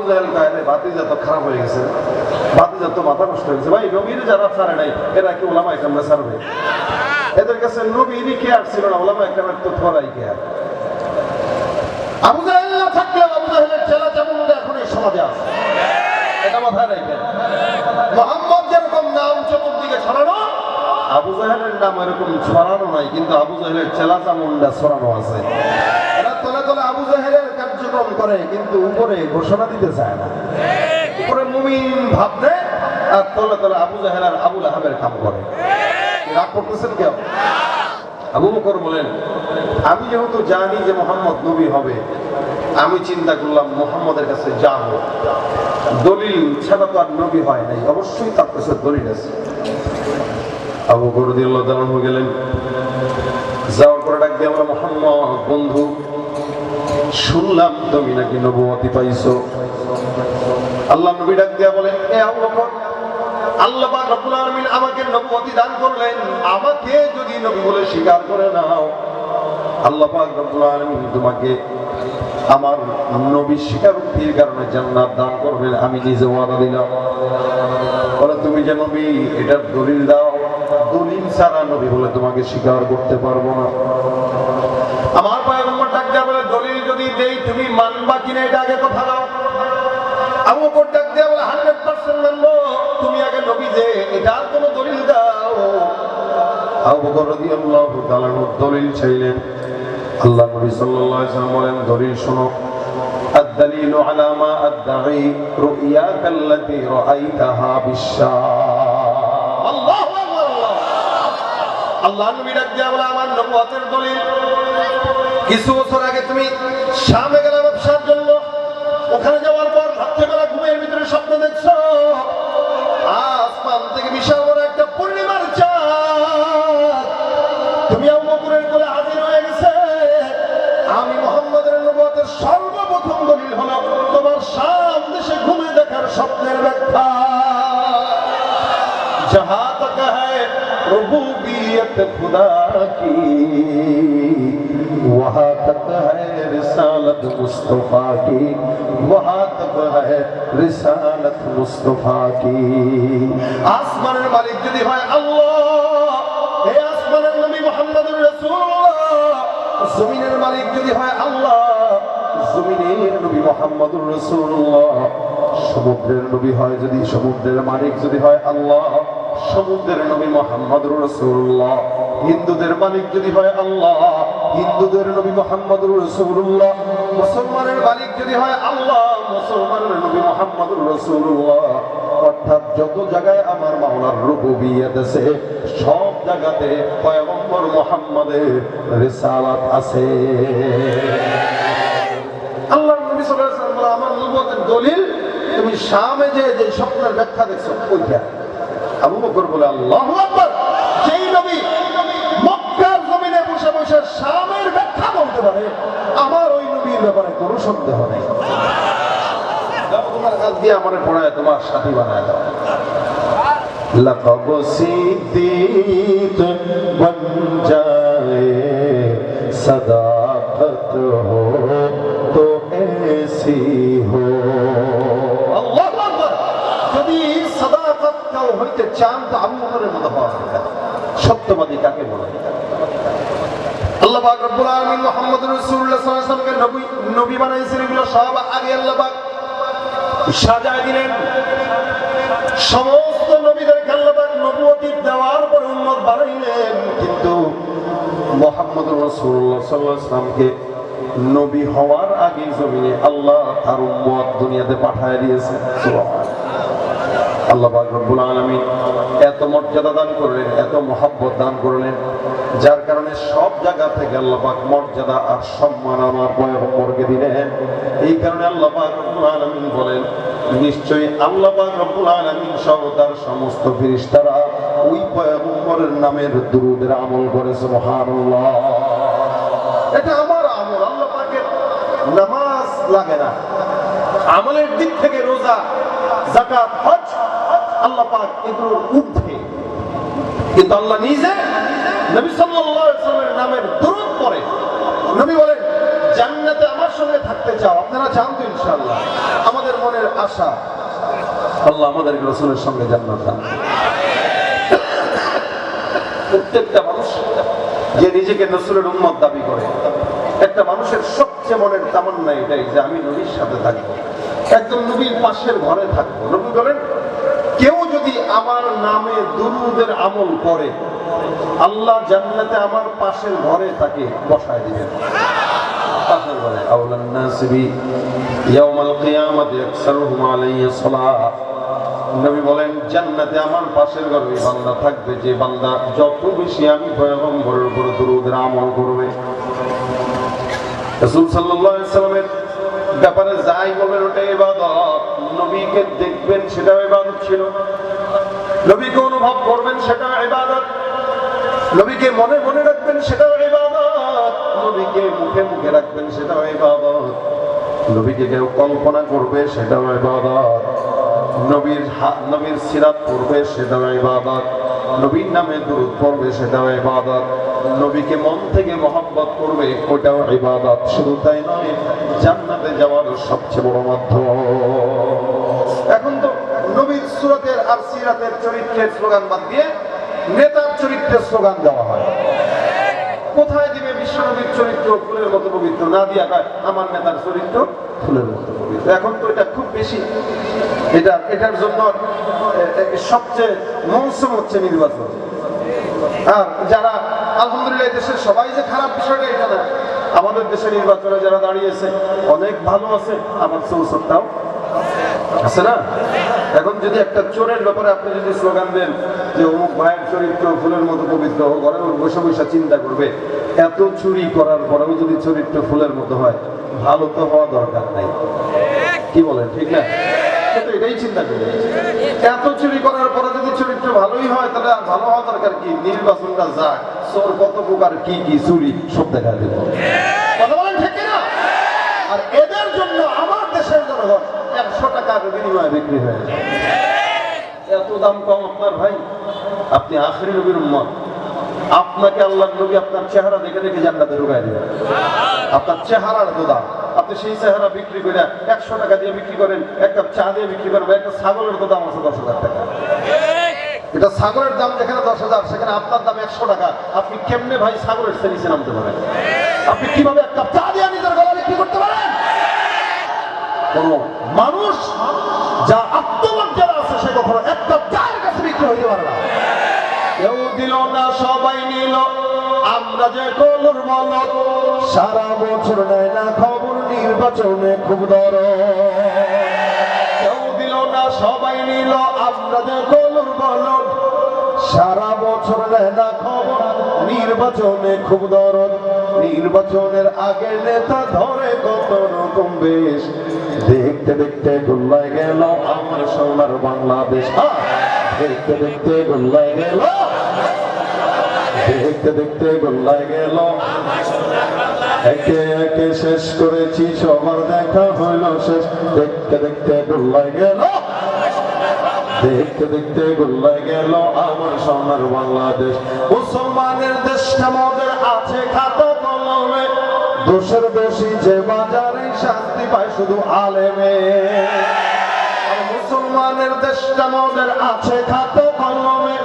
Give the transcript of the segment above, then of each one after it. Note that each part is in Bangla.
জাহেল কায়দে ভাতিজা তো খারাপ হয়ে গেছে, ভাতিজা তো মাথা নষ্ট হয়ে গেছে। ভাই নবীর যারা ছাড়ে নাই এরা কি ওলামা একরামরা ছাড়বে? এদের কাছে নবীরই কেয়ার ছিল না, ওলামা একরামের তো থরাই কেয়ার। আবু জাহেল না থাকলে আবু জাহেলের চেলা যেমন এখন এই সমাজে আছে, এটা মাথায় রাখবেন। মুহাম্মদ যেরকম নাম চতুর্দিকে ছড়ানো, আবু জাহেলের নাম এরকম ছড়ানো নাই, কিন্তু আবু জাহেলের চেলা চামুন্ডা ছড়ানো আছে। এরা তলে তলে আবু জাহেলের কার্যক্রম করে, কিন্তু উপরে ঘোষণা দিতে চায় না। উপরে মুমিন ভাববে আর তলে তলে আবু জাহেল আর আবু লাহাবের কাম করে। রাগ করতেছেন কেউ? আবু বকর বলেন, আমি যেহেতু জানি যে মুহাম্মদ নবী হবে, আমি চিন্তা করলাম মুহাম্মদের কাছে যাব, দলিল ছাড়া তো আর নবী হয় নাই, অবশ্যই তার কাছে দলিল আছে। আবু বকর রাদিয়াল্লাহু তাআলা গেলেন, যাওয়ার পরে ডাক দিয়ে, আমরা মুহাম্মদ বন্ধু, শুনলাম তুমি নাকি নবুয়তি পাইছো। আল্লাহ নবী ডাক দিয়া বলেন, এ আবু বকর, আল্লাহ পাক রব্বুল আলামিন আমাকে নবুয়তি দান করলেন, আমাকে যদি নবী বলে স্বীকার করে নাও, আল্লাহ পাক রব্বুল আলামিন তোমাকে আমার নবী স্বীকারোক্তির কারণে জান্নাত দান করবেন, আমি নিজে ওয়াদা দিলাম। বলে তুমি যে নবী এটার দলিল দাও, দলিল ছাড়া নবী বলে তোমাকে স্বীকার করতে পারবো না। আমার পয়গম্বর ডাক দেয়া বলে, দলিল যদি দেই তুমি মানবা কিনা এটা আগে কথা দাও। আবু বকর ডাক দেয়া বলে, 100% মানবো, তুমি আগে নবী যে এটার কোনো দলিল দাও। আবু বকর রাদিয়াল্লাহু তাআলা দলিল চাইলেন। আল্লাহ নবী সাল্লাল্লাহু আলাইহি ওয়াসাল্লাম বলেন, দলিল শোনো। আদ-দালিলু আলা মা আদ-দাঈ রুইয়াকা আল্লাতী রাআইতাহা বিশ-শাম। আল্লাহু আকবার। আল্লাহ নবী ডাক দেয়া বলে, আমার নবুয়তের দলিল, কিছু বছর আগে তুমি শামে গেলে ব্যবসার জন্য, ওখানে যাওয়ার পর রাত্রেবেলা ঘুমের ভিতরে স্বপ্ন দেখছো আসমান থেকে বিশাল বড় একটা পূর্ণিমার চাঁদ তুমি আবু বকরের কোলে হাজির হয়ে গেছে। আমি মুহাম্মদের নবুয়তের সর্বপ্রথম দলিল হলো তোমার শাম দেশে ঘুমে দেখার স্বপ্নের ব্যাখ্যা। जहां तक है रुबूबियत खुदा की, वहां तक है रिसालत मुस्तफा की, वहां तक है रिसालत मुस्तफा की। आसमाনের মালিক যদি হয় আল্লাহ, এই আসমানের নবী মুহাম্মদুর রাসূলুল্লাহ। জমিনের মালিক যদি হয় আল্লাহ, জমিনের নবী মুহাম্মদুর রাসূলুল্লাহ। সমুদ্রের নবী হয় যদি, সমুদ্রের মালিক যদি হয় আল্লাহ, সমুদ্রের নবী মুহাম্মদুর রাসূলুল্লাহ। হিন্দুদের মালিক যদি হয় আল্লাহ, হিন্দুদের নবী মুহাম্মদুর রাসূলুল্লাহ। মুসলমানের মালিক যদি হয় আল্লাহ, মুসলমানের নবী মুহাম্মদুর রাসূলুল্লাহ। অর্থাৎ যত জায়গায় আমার মাওলার রুবুবিয়ত আছে, সব জায়গাতে পয়গম্বর মুহাম্মদের রিসালাত আছে। আল্লাহর নবী সাল্লাল্লাহু আলাইহি ওয়াসাল্লাম আমার নবুয়তের দলিল তুমি শামে যে স্বপ্নের ব্যাখ্যা দেখছো ওইটা। আবু বকর বলে, আল্লাহু আকবার। যেই নবী মক্কার জমিনে বসে বসে শামের ব্যাখ্যা বলতে পারে, আমার ওই নবীর ব্যাপারে কোনো সন্দেহ নেই। তোমার হাত দিয়ে আমার পড়ায় তোমার সাথী বানায় দাও। লকব সিদ্দীক বন যায়, সদাকত হো তো ऐसी हो। আল্লাহু আকবার। যদি সাদাকত কেউ হইতে চান তো আবু বকরের মতো হওয়া দরকার। সত্যবাদী কাকে বলে? আল্লাহ পাক রব্বুল আলামিন মুহাম্মদুর রাসূলুল্লাহ সাল্লাল্লাহু আলাইহি ওয়াসাল্লামকে নবী বানাইছেন, এগুলো সব আগে আল্লাহ পাক সাজায় দিলেন। সমস্ত নবীদেরকে আল্লাহ পাক নবুয়তি দেওয়ার পর উম্মত বানাইলেন, কিন্তু মুহাম্মদুর রাসূলুল্লাহ সাল্লাল্লাহু আলাইহি ওয়াসাল্লামকে নবী হওয়ার আগে জমিনে আল্লাহ তার উম্মত দুনিয়াতে পাঠায় দিয়েছে। সুবহানাল্লাহ। আল্লাহ পাক রব্বুল আলামিন এত মর্যাদা দান করলেন, এত মহব্বত দান করলেন, যার কারণে সব জায়গা থেকে আল্লাহ পাক মর্যাদা আর সম্মান আমার পয়গম্বরকে দিলেন। এই কারণে আল্লাহ পাক রব্বুল আলামিন বলেন, নিশ্চয়ই আল্লাহ পাক রব্বুল আলামিন সহ তার সমস্ত ফেরেশতারা ওই পয়গম্বরের নামের দুরূদের আমল করে। সুবহানাল্লাহ। এটা আমার আমল, আল্লাহ পাকের নামাজ লাগে না। আমলের দিক থেকে রোজা, যাকাত, হজ আল্লাহ পাক এগুলোর ঊর্ধ্বে, কিন্তু আল্লাহ নিজে নবী সাল্লাল্লাহু আলাইহি ওয়াসাল্লামের নামের দুরূদ পড়ে। নবী বলেন, জান্নাতে আমার সঙ্গে থাকতে দেখতে চাও, আপনারা চান তো ইনশাআল্লাহ? আমাদের মনের আশা আল্লাহ আমাদের রাসূলের সঙ্গে জান্নাত দান। প্রত্যেকটা মানুষ যে নিজেকে রাসূলের উম্মত দাবি করে, একটা মানুষের সবচেয়ে মনের তামান্না এটাই যে আমি নবীর সাথে থাকবো, একদম নবীর পাশের ঘরে থাকবো। নবী বলেন কেউ যদি আমার নামে দুরূদের আমল করে আল্লাহ জান্নাতে আমার পাশের ঘরে তাকে বসায় দিবেন। পাশের ঘরে আউলান নাসবি ইয়াউমাল কিয়ামাতি আকসারুহুম আলাইহি সালাহ। নবী বলেন জান্নাতে আমার পাশের ঘরে ওই বান্দা থাকবে যে বান্দা যত বেশি আমি পয়গম্বরের উপর দুরূদের আমল করবে। রাসূল সাল্লাল্লাহু আলাইহি সাল্লামের ব্যাপারে যাই বলেন ওটা ইবাদত। নবীকে দেখবেন সেটাও ইবাদত ছিল, নবীকে অনুভব করবেন সেটাও ইবাদত, নবীকে মনে মনে রাখবেন সেটাও ইবাদত, নবীকে মুখে মুখে রাখবেন সেটাও ইবাদত, নবীকে কেউ কল্পনা করবে সেটাও ইবাদত, নবীর সিরাত পড়বে সেটাও ইবাদত, নবীর নামে দুরূদ পড়বে সেটাও ইবাদত, নবীকে মন থেকে মহব্বত করবে ওটাও ইবাদত। শুধু তাই নয়, জান্নাতে যাওয়ার সবচেয়ে বড় মাধ্যম। এখন তো নবীর সুরাতের আর সিরাতের চরিত্রের স্লোগান বাদ দিয়ে নেতার চরিত্রের স্লোগান দেওয়া হয়। কোথায় দিবে বিশ্বনবীর চরিত্র ফুলের মতো পবিত্র, না দিয়া কয় আমার নেতার চরিত্র ফুলের মতো পবিত্র। এখন তো এটা খুব বেশি, এটার জন্য সবচেয়ে মৌসুম হচ্ছে নির্বাচন। আর যারা আলহামদুলিল্লাহ দেশের সবাই যে খারাপ বিষয়টা এটা না, আমাদের দেশের নির্বাচনে যারা দাঁড়িয়েছে অনেক ভালো আছে, আমার চৌসত্তাও আছে না। এখন যদি একটা চোরের ব্যাপারে আপনি যদি স্লোগান দেন যে অমুক ভাইয়ের চরিত্র ফুলের মতো পবিত্র, ঘরে বসে বসে চিন্তা করবে এত চুরি করার পরেও যদি চরিত্র ফুলের মতো হয়, ভালো তো হওয়া দরকার নাই। কি বলেন, ঠিক না? এটাই চিন্তা করি, এত চুরি করার পরে যদি চরিত্র ভালোই হয় তাহলে আর ভালো হওয়া দরকার কি? নির্বাচনটা যাক, চোর কত প্রকার কি কি চুরি সব দেখা দিল। কথা বলেন ঠিক না? আর এদের জন্য আমার দেশের জনগণ 100 টাকার বিনিময়ে বিক্রি হয়ে যায়। এত দাম কম আপনার ভাই, আপনি আখিরি নবীর উম্মত, আপনাকে আল্লাহর নবী আপনার চেহারা দেখে দেখে জান্নাতে ঢুকায় দিবেন। আপনার চেহারার তো দাম, আপনি সেই চেহারা বিক্রি করে 100 টাকা দিয়ে বিক্রি করেন, এক কাপ চা দিয়ে বিক্রি করবেন, একটা ছাগলের তো দাম আছে 10,000 টাকা। এটা ছাগলের দাম যেখানে 10,000 সেখানে আপনার দাম 100 টাকা। আপনি কেমনে ভাই ছাগলের নিচে নামতে পারেন? আপনি কিভাবে এক কাপ চা দিয়ে নিজের গলা বিক্রি করতে পারেন? কোন মানুষ যা আত্মমর্যাদা আছে সে কখনো এক কাপ চায়ের কাছে বিক্রি হইতে পারে না। কেউ দিল না সবাই নিল, আমরা যে কলুর বলদ, সারা বছর নেয় না খবর, নির্বাচনে খুব দরদ। কেউ দিল না সবাই নিল, আমরা যে কলুর বলদ, সারা বছর নেয় না খবর, নির্বাচনে খুব দরদ। নির্বাচনের আগে নেতা ধরে কত রকম বেশ, দেখতে দেখতে গোল্লায় গেল আমার সোনার বাংলাদেশ। দেখতে দেখতে গোল্লায় গেল, দেখতে দেখতে গোল্লায় গেল, একে একে শেষ করেছি সবার দেখা হইল শেষ। দেখতে দেখতে গোল্লায় গেল, দেখতে দেখতে গোল্লায় গেল আমার সোনার বাংলাদেশ। মুসলমানের দেশটা মোদের আছে খাতা কলমে, দোষের দোষী যে বাজারে শান্তি পায় শুধু আলেমে। মুসলমানের দেশটা মোদের আছে খাতা কলমে,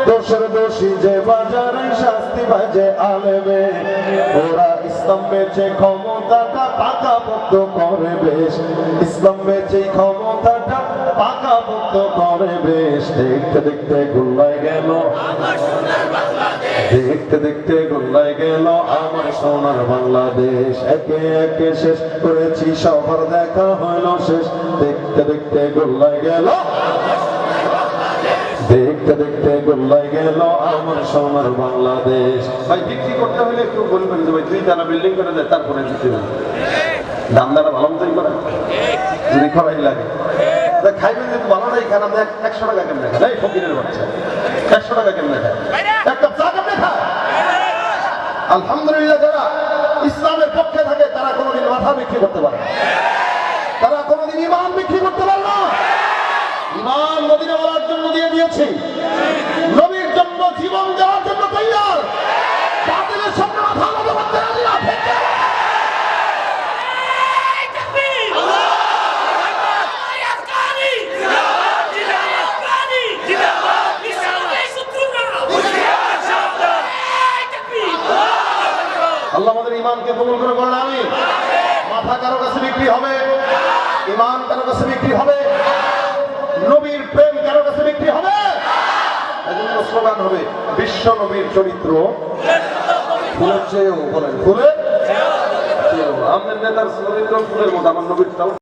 দোষের দোষী যে বাজারে শাস্তি পায় যে আলেমে। ওরা ইসলাম বেচে ক্ষমতাটা পাকাপোক্ত করে বেশ, ইসলাম বেচে ক্ষমতাটা পাকাপোক্ত করে বেশ। দেখতে দেখতে গোল্লায় গেল, দেখতে দেখতে গোল্লায় গেল আমার সোনার বাংলাদেশ। একে একে শেষ করেছি সবার দেখা হইল শেষ। দেখতে দেখতে গোল্লায় গেল, দেখতে দেখতে গোল্লায় গেল আমার সোনার বাংলাদেশ। ভাই বিক্রি করতে হলে একটু বলবেন যে ভাই 2 তলা বিল্ডিং করে দেয় তারপরে দিতে হবে। দামদারা ভালো মতোই করে, যদি খরাই লাগে খাইবেন যদি ভালো নাই খান। আপনি 100 টাকা কেমনে খান? এই ফকিরের বাচ্চা 100 টাকা কেমনে খায়? এক কাপ চা কেমনে খায়? আলহামদুলিল্লাহ যারা ইসলামের পক্ষে থাকে তারা কোনোদিন মাথা বিক্রি করতে পারে না, তারা কোনোদিন ঈমান বিক্রি করতে পারে না। ঈমান মদিনাওয়ালার জন্য দিয়ে দিয়েছি, নবীর জন্য জীবন দেওয়ার জন্য তৈয়ার, বাতিলের সামনে মাথা নত করতে রাজি না। ইমানকে কবুল করে বলেন আমিন। মাথা কারো কাছে বিক্রি হবে, ইমান কারো কাছে বিক্রি হবে, নবীর প্রেম কারো কাছে বিক্রি হবে? এজন্য স্লোগান হবে বিশ্ব নবীর চরিত্র ফুলের চেয়েও, বলেন ফুলের চেয়েও। আমাদের নেতার চরিত্র ফুলের মতো, আমার নবীরটাও